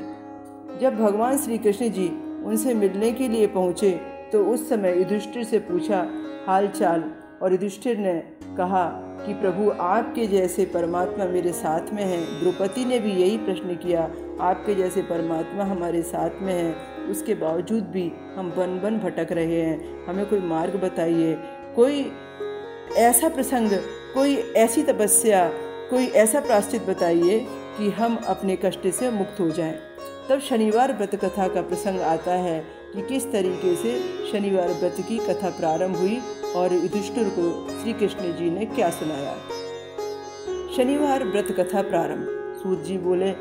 जब भगवान श्री कृष्ण जी उनसे मिलने के लिए पहुँचे तो उस समय युधिष्ठिर से पूछा हाल चाल, और युधिष्ठिर ने कहा कि प्रभु आपके जैसे परमात्मा मेरे साथ में हैं। द्रौपदी ने भी यही प्रश्न किया, आपके जैसे परमात्मा हमारे साथ में हैं, उसके बावजूद भी हम वन वन भटक रहे हैं, हमें कोई मार्ग बताइए, कोई ऐसा प्रसंग, कोई ऐसी तपस्या, कोई ऐसा प्रायश्चित बताइए कि हम अपने कष्ट से मुक्त हो जाएं। तब शनिवार व्रत कथा का प्रसंग आता है कि किस तरीके से शनिवार व्रत की कथा प्रारंभ हुई और युधिष्ठिर को श्री कृष्ण जी ने क्या सुनाया। शनिवार व्रत कथा प्रारंभ। सूत जी बोले,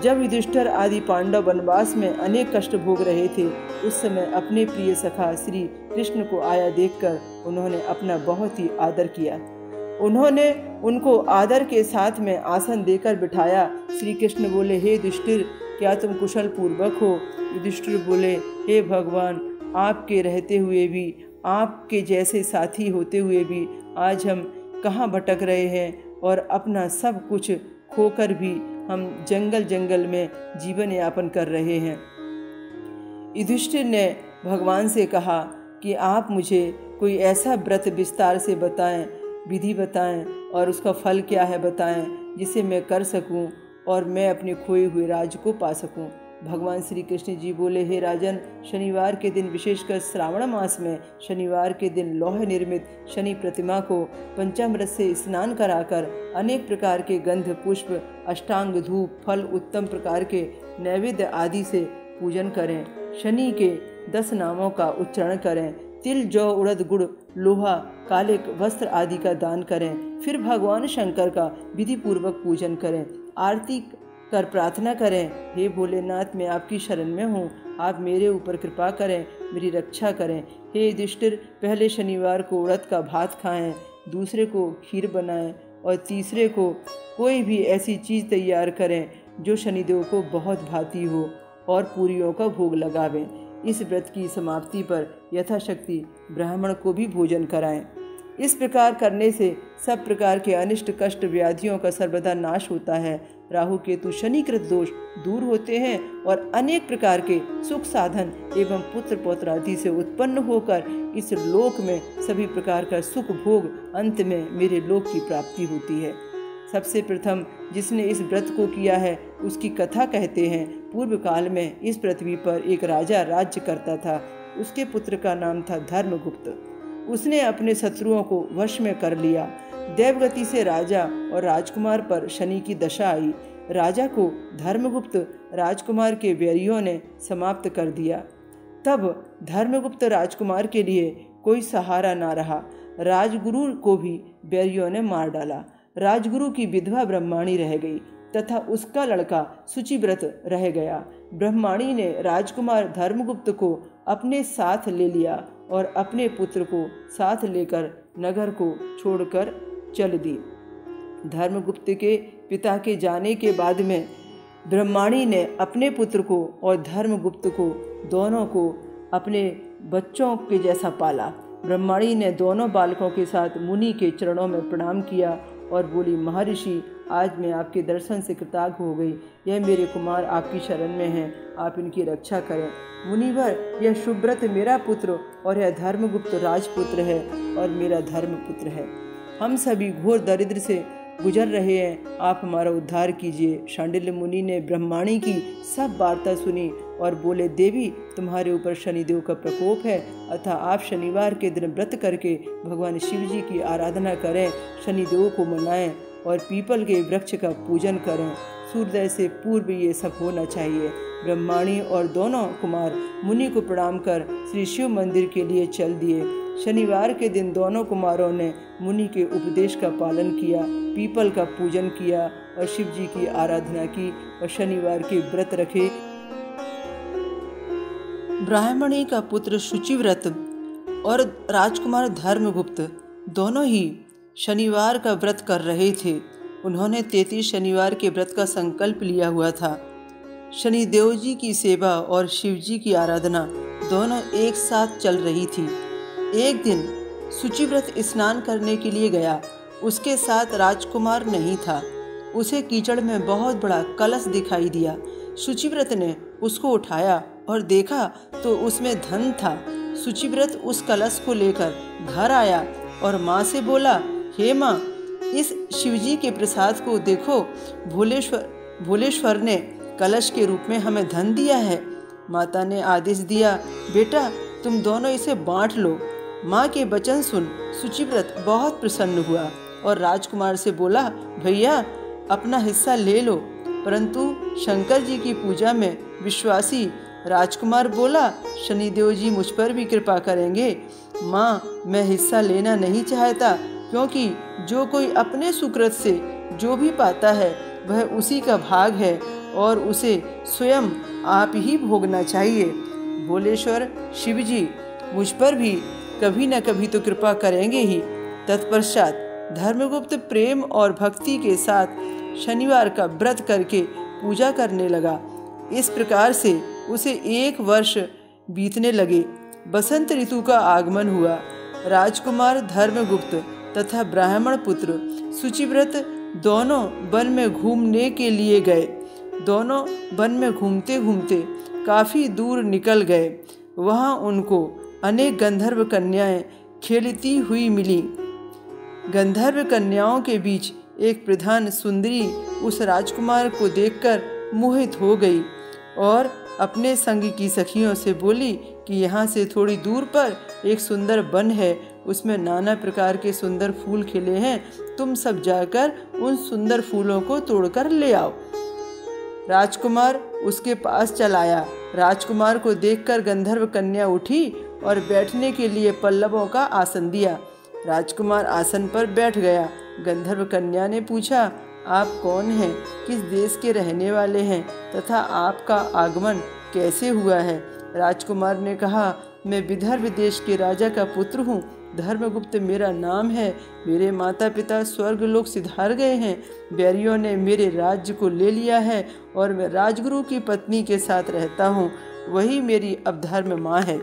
जब युधिष्ठिर आदि पांडव वनवास में अनेक कष्ट भोग रहे थे, उस समय अपने प्रिय सखा श्री कृष्ण को आया देखकर उन्होंने अपना बहुत ही आदर किया। उन्होंने उनको आदर के साथ में आसन देकर बिठाया। श्री कृष्ण बोले, हे युधिष्ठिर, क्या तुम कुशल पूर्वक हो? युधिष्ठिर बोले, हे भगवान, आपके रहते हुए भी, आपके जैसे साथी होते हुए भी आज हम कहाँ भटक रहे हैं और अपना सब कुछ खोकर भी हम जंगल जंगल में जीवन यापन कर रहे हैं। युधिष्ठिर ने भगवान से कहा कि आप मुझे कोई ऐसा व्रत विस्तार से बताएं, विधि बताएं और उसका फल क्या है बताएं, जिसे मैं कर सकूं और मैं अपने खोए हुए राज को पा सकूं। भगवान श्री कृष्ण जी बोले, हे राजन, शनिवार के दिन, विशेषकर श्रावण मास में शनिवार के दिन लोह निर्मित शनि प्रतिमा को पंचामृत से स्नान कराकर अनेक प्रकार के गंध, पुष्प, अष्टांग, धूप, फल, उत्तम प्रकार के नैवेद्य आदि से पूजन करें। शनि के 10 नामों का उच्चारण करें। तिल, जौ, उड़द, गुड़, लोहा, कालिक, वस्त्र आदि का दान करें। फिर भगवान शंकर का विधि पूर्वक पूजन करें। आरती कर प्रार्थना करें, हे भोलेनाथ, मैं आपकी शरण में हूँ, आप मेरे ऊपर कृपा करें, मेरी रक्षा करें। हे युधिष्ठिर, पहले शनिवार को उड़द का भात खाएं, दूसरे को खीर बनाएं और तीसरे को कोई भी ऐसी चीज़ तैयार करें जो शनिदेव को बहुत भाती हो और पूरियों का भोग लगावें। इस व्रत की समाप्ति पर यथाशक्ति ब्राह्मण को भी भोजन कराएं। इस प्रकार करने से सब प्रकार के अनिष्ट, कष्ट, व्याधियों का सर्वदा नाश होता है। राहु केतु शनिकृत दोष दूर होते हैं और अनेक प्रकार के सुख साधन एवं पुत्र पौत्र आदि से उत्पन्न होकर इस लोक में सभी प्रकार का सुख भोग अंत में मेरे लोक की प्राप्ति होती है। सबसे प्रथम जिसने इस व्रत को किया है उसकी कथा कहते हैं। पूर्व काल में इस पृथ्वी पर एक राजा राज्य करता था। उसके पुत्र का नाम था धर्मगुप्त। उसने अपने शत्रुओं को वश में कर लिया। देवगति से राजा और राजकुमार पर शनि की दशा आई। राजा को धर्मगुप्त राजकुमार के वैरियों ने समाप्त कर दिया। तब धर्मगुप्त राजकुमार के लिए कोई सहारा ना रहा। राजगुरु को भी वैरियों ने मार डाला। राजगुरु की विधवा ब्रह्माणी रह गई तथा उसका लड़का शुचिव्रत रह गया। ब्रह्माणी ने राजकुमार धर्मगुप्त को अपने साथ ले लिया और अपने पुत्र को साथ लेकर नगर को छोड़कर चल दी। धर्मगुप्त के पिता के जाने के बाद में ब्रह्माणी ने अपने पुत्र को और धर्मगुप्त को दोनों को अपने बच्चों के जैसा पाला। ब्रह्माणी ने दोनों बालकों के साथ मुनि के चरणों में प्रणाम किया और बोली, महर्षि, आज मैं आपके दर्शन से कृतार्थ हो गई। यह मेरे कुमार आपकी शरण में हैं, आप इनकी रक्षा करें। मुनिवर, यह शुभ्रत मेरा पुत्र और यह धर्मगुप्त राजपुत्र है और मेरा धर्मपुत्र है। हम सभी घोर दरिद्र से गुजर रहे हैं, आप हमारा उद्धार कीजिए। शांडिल्य मुनि ने ब्रह्माणी की सब वार्ता सुनी और बोले, देवी, तुम्हारे ऊपर शनिदेव का प्रकोप है, अतः आप शनिवार के दिन व्रत करके भगवान शिव जी की आराधना करें, शनिदेव को मनाएं और पीपल के वृक्ष का पूजन करें। सूर्योदय से पूर्व ये सब होना चाहिए। ब्रह्माणी और दोनों कुमार मुनि को प्रणाम कर श्री शिव मंदिर के लिए चल दिए। शनिवार के दिन दोनों कुमारों ने मुनि के उपदेश का पालन किया, पीपल का पूजन किया और शिव जी की आराधना की और शनिवार के व्रत रखे। ब्राह्मणी का पुत्र शुचिव्रत और राजकुमार धर्मगुप्त दोनों ही शनिवार का व्रत कर रहे थे। उन्होंने 33 शनिवार के व्रत का संकल्प लिया हुआ था। शनिदेव जी की सेवा और शिव जी की आराधना दोनों एक साथ चल रही थी। एक दिन शुचिव्रत स्नान करने के लिए गया। उसके साथ राजकुमार नहीं था। उसे कीचड़ में बहुत बड़ा कलश दिखाई दिया। शुचिव्रत ने उसको उठाया और देखा तो उसमें धन था। शुचिव्रत उस कलश को लेकर घर आया और माँ से बोला, हे माँ, इस शिवजी के प्रसाद को देखो, भोलेश्वर ने कलश के रूप में हमें धन दिया है। माता ने आदेश दिया, बेटा, तुम दोनों इसे बांट लो। माँ के वचन सुन शुचिव्रत बहुत प्रसन्न हुआ और राजकुमार से बोला, भैया, अपना हिस्सा ले लो। परंतु शंकर जी की पूजा में विश्वासी राजकुमार बोला, शनिदेव जी मुझ पर भी कृपा करेंगे। माँ, मैं हिस्सा लेना नहीं चाहता, क्योंकि जो कोई अपने सुकृत से जो भी पाता है वह उसी का भाग है और उसे स्वयं आप ही भोगना चाहिए। भोलेश्वर शिव जी मुझ पर भी कभी न कभी तो कृपा करेंगे ही। तत्पश्चात धर्मगुप्त प्रेम और भक्ति के साथ शनिवार का व्रत करके पूजा करने लगा। इस प्रकार से उसे 1 वर्ष बीतने लगे। बसंत ऋतु का आगमन हुआ। राजकुमार धर्मगुप्त तथा ब्राह्मण पुत्र शुचिव्रत दोनों वन में घूमने के लिए गए। दोनों वन में घूमते घूमते काफ़ी दूर निकल गए। वहाँ उनको अनेक गंधर्व कन्याएं खेलती हुई मिली। गंधर्व कन्याओं के बीच एक प्रधान सुंदरी उस राजकुमार को देखकर मोहित हो गई और अपने संग की सखियों से बोली कि यहाँ से थोड़ी दूर पर एक सुंदर वन है, उसमें नाना प्रकार के सुंदर फूल खिले हैं, तुम सब जाकर उन सुंदर फूलों को तोड़कर ले आओ। राजकुमार उसके पास चलाया। राजकुमार को देखकर गंधर्व कन्या उठी और बैठने के लिए पल्लवों का आसन दिया। राजकुमार आसन पर बैठ गया। गंधर्व कन्या ने पूछा, आप कौन हैं, किस देश के रहने वाले हैं तथा आपका आगमन कैसे हुआ है? राजकुमार ने कहा, मैं विदर्भ देश के राजा का पुत्र हूँ, धर्मगुप्त मेरा नाम है। मेरे माता पिता स्वर्गलोक सिधार गए हैं। बैरियों ने मेरे राज्य को ले लिया है और मैं राजगुरु की पत्नी के साथ रहता हूँ, वही मेरी अब धर्म माँ है।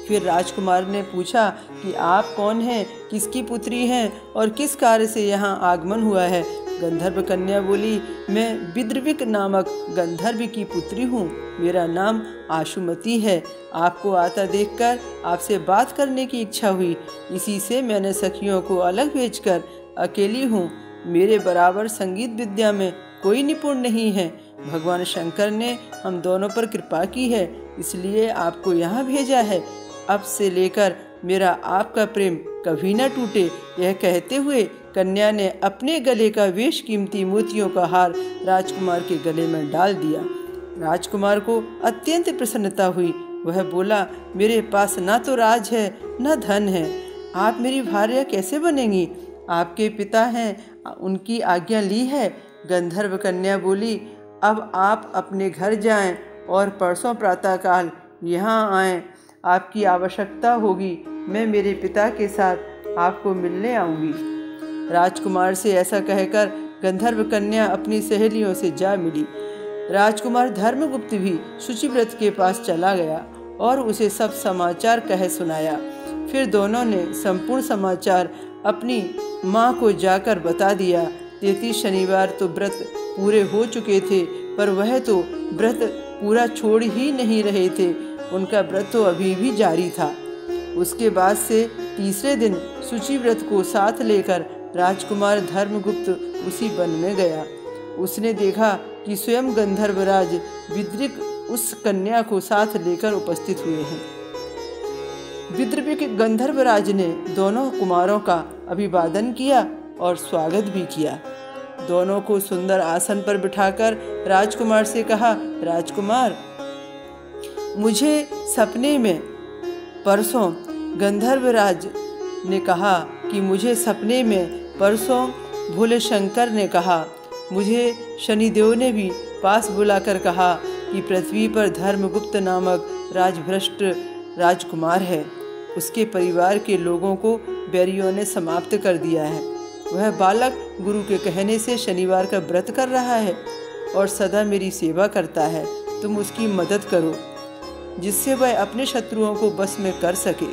फिर राजकुमार ने पूछा कि आप कौन हैं, किसकी पुत्री हैं और किस कार्य से यहाँ आगमन हुआ है? गंधर्व कन्या बोली, मैं विद्रविक नामक गंधर्व की पुत्री हूँ, मेरा नाम आशुमती है। आपको आता देखकर आपसे बात करने की इच्छा हुई, इसी से मैंने सखियों को अलग भेजकर अकेली हूँ। मेरे बराबर संगीत विद्या में कोई निपुण नहीं है। भगवान शंकर ने हम दोनों पर कृपा की है, इसलिए आपको यहाँ भेजा है। अब से लेकर मेरा आपका प्रेम कभी न टूटे। यह कहते हुए कन्या ने अपने गले का वेश कीमती मोतियों का हार राजकुमार के गले में डाल दिया। राजकुमार को अत्यंत प्रसन्नता हुई। वह बोला, मेरे पास ना तो राज है न धन है, आप मेरी भार्या कैसे बनेंगी? आपके पिता हैं, उनकी आज्ञा ली है। गंधर्व कन्या बोली, अब आप अपने घर जाएं और परसों प्रातःकाल यहाँ आएं। आपकी आवश्यकता होगी, मैं मेरे पिता के साथ आपको मिलने आऊँगी। राजकुमार से ऐसा कहकर गंधर्व कन्या अपनी सहेलियों से जा मिली। राजकुमार धर्मगुप्त भी शुचिव्रत के पास चला गया और उसे सब समाचार कह सुनाया। फिर दोनों ने संपूर्ण समाचार अपनी माँ को जाकर बता दिया। 33 शनिवार तो व्रत पूरे हो चुके थे, पर वह तो व्रत पूरा छोड़ ही नहीं रहे थे, उनका व्रत तो अभी भी जारी था। उसके बाद से तीसरे दिन शुचिव्रत को साथ लेकर राजकुमार धर्मगुप्त उसी वन में गया। उसने देखा कि स्वयं गंधर्वराज विद्रिक उस कन्या को साथ लेकर उपस्थित हुए हैं। विद्रिक गंधर्वराज ने दोनों कुमारों का अभिवादन किया और स्वागत भी किया। दोनों को सुंदर आसन पर बिठाकर राजकुमार से कहा, राजकुमार, मुझे सपने में परसों गंधर्वराज ने कहा कि मुझे सपने में परसों भोले शंकर ने कहा, मुझे शनिदेव ने भी पास बुलाकर कहा कि पृथ्वी पर धर्मगुप्त नामक राजभ्रष्ट राजकुमार है, उसके परिवार के लोगों को बैरियों ने समाप्त कर दिया है। वह बालक गुरु के कहने से शनिवार का व्रत कर रहा है और सदा मेरी सेवा करता है। तुम उसकी मदद करो जिससे वह अपने शत्रुओं को बस में कर सके।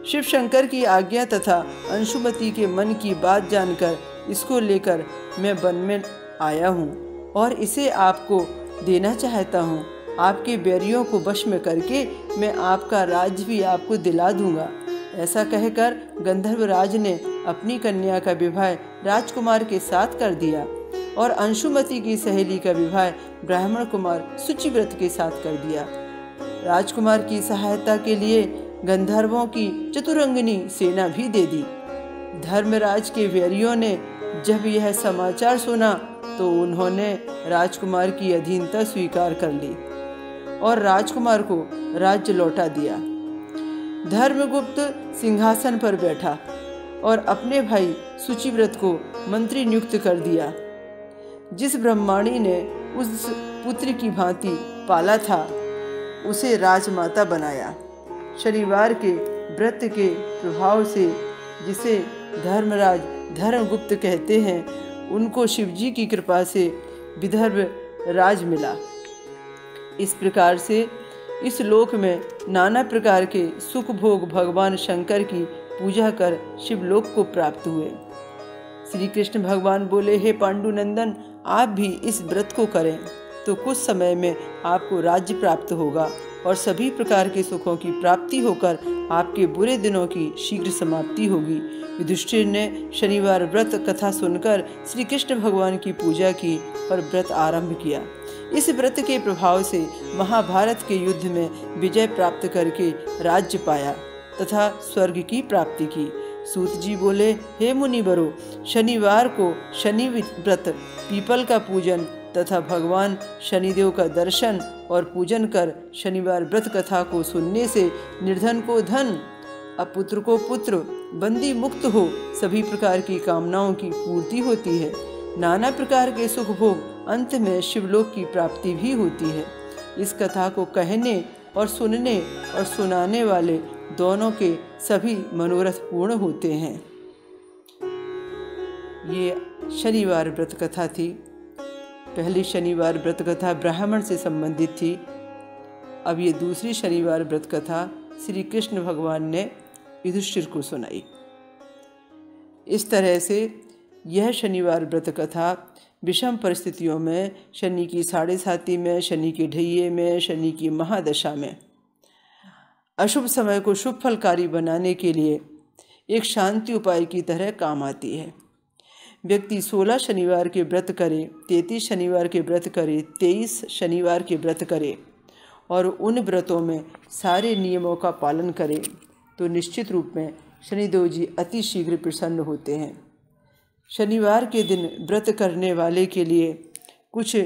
शिव शंकर की आज्ञा तथा अंशुमती के मन की बात जानकर इसको लेकर मैं वन में आया हूँ और इसे आपको देना चाहता हूँ। आपके बैरियों को वश में करके मैं आपका राज्य भी आपको दिला दूंगा। ऐसा कहकर गंधर्वराज ने अपनी कन्या का विवाह राजकुमार के साथ कर दिया और अंशुमती की सहेली का विवाह ब्राह्मण कुमार शुचिव्रत के साथ कर दिया। राजकुमार की सहायता के लिए गंधर्वों की चतुरंगिनी सेना भी दे दी। धर्मराज के बैरियों ने जब यह समाचार सुना तो उन्होंने राजकुमार की अधीनता स्वीकार कर ली और राजकुमार को राज्य लौटा दिया। धर्मगुप्त सिंहासन पर बैठा और अपने भाई शुचिव्रत को मंत्री नियुक्त कर दिया। जिस ब्रह्माणी ने उस पुत्र की भांति पाला था उसे राजमाता बनाया। शनिवार के व्रत के प्रभाव से जिसे धर्मराज धर्मगुप्त कहते हैं, उनको शिवजी की कृपा से विदर्भ राज मिला। इस प्रकार से इस लोक में नाना प्रकार के सुख भोग भगवान शंकर की पूजा कर शिवलोक को प्राप्त हुए। श्री कृष्ण भगवान बोले, हे पांडुनंदन, आप भी इस व्रत को करें तो कुछ समय में आपको राज्य प्राप्त होगा और सभी प्रकार के सुखों की प्राप्ति होकर आपके बुरे दिनों की शीघ्र समाप्ति होगी। युधिष्ठिर ने शनिवार व्रत कथा सुनकर श्री कृष्ण भगवान की पूजा की और व्रत आरंभ किया। इस व्रत के प्रभाव से महाभारत के युद्ध में विजय प्राप्त करके राज्य पाया तथा स्वर्ग की प्राप्ति की। सूत जी बोले, हे मुनिवरों, शनिवार को शनि व्रत, पीपल का पूजन तथा भगवान शनिदेव का दर्शन और पूजन कर शनिवार व्रत कथा को सुनने से निर्धन को धन, अपुत्र को पुत्र, बंदी मुक्त हो सभी प्रकार की कामनाओं की पूर्ति होती है। नाना प्रकार के सुख भोग, अंत में शिवलोक की प्राप्ति भी होती है। इस कथा को कहने और सुनने और सुनाने वाले दोनों के सभी मनोरथ पूर्ण होते हैं। ये शनिवार व्रत कथा थी। पहली शनिवार व्रत कथा ब्राह्मण से संबंधित थी। अब ये दूसरी शनिवार व्रत कथा श्री कृष्ण भगवान ने युधिष्ठिर को सुनाई। इस तरह से यह शनिवार व्रत कथा विषम परिस्थितियों में, शनि की साढ़े साती में, शनि के ढैये में, शनि की महादशा में अशुभ समय को शुभ फलकारी बनाने के लिए एक शांति उपाय की तरह काम आती है। व्यक्ति 16 शनिवार के व्रत करे, 33 शनिवार के व्रत करे, 23 शनिवार के व्रत करे और उन व्रतों में सारे नियमों का पालन करे तो निश्चित रूप में शनिदेव जी अति शीघ्र प्रसन्न होते हैं। शनिवार के दिन व्रत करने वाले के लिए कुछ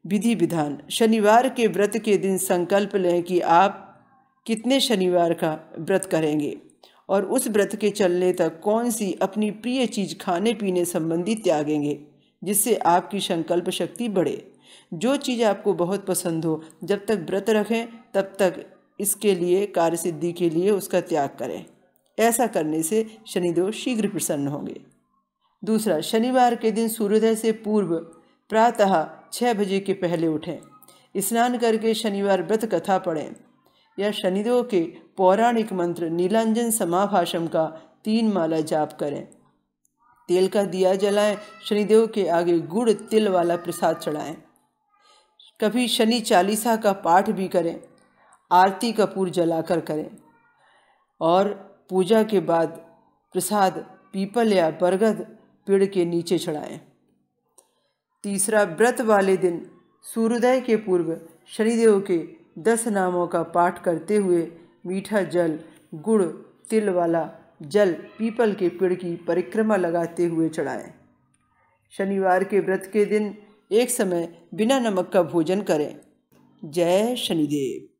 विधि विधान। शनिवार के व्रत के दिन संकल्प लें कि आप कितने शनिवार का व्रत करेंगे और उस व्रत के चलने तक कौन सी अपनी प्रिय चीज़ खाने पीने संबंधी त्यागेंगे, जिससे आपकी संकल्प शक्ति बढ़े। जो चीज़ आपको बहुत पसंद हो, जब तक व्रत रखें तब तक इसके लिए, कार्य सिद्धि के लिए उसका त्याग करें। ऐसा करने से शनिदेव शीघ्र प्रसन्न होंगे। दूसरा, शनिवार के दिन सूर्योदय से पूर्व प्रातः 6 बजे के पहले उठें, स्नान करके शनिवार व्रत कथा पढ़ें या शनिदेव के पौराणिक मंत्र नीलांजन समाभाषम का 3 माला जाप करें। तेल का दिया जलाएं, शनिदेव के आगे गुड़ तिल वाला प्रसाद चढ़ाएं। कभी शनि चालीसा का पाठ भी करें, आरती कपूर जलाकर करें और पूजा के बाद प्रसाद पीपल या बरगद पेड़ के नीचे चढ़ाएं। तीसरा, व्रत वाले दिन सूर्योदय के पूर्व शनिदेव के 10 नामों का पाठ करते हुए मीठा जल, गुड़ तिल वाला जल पीपल के पेड़ की परिक्रमा लगाते हुए चढ़ाएं। शनिवार के व्रत के दिन एक समय बिना नमक का भोजन करें। जय शनिदेव।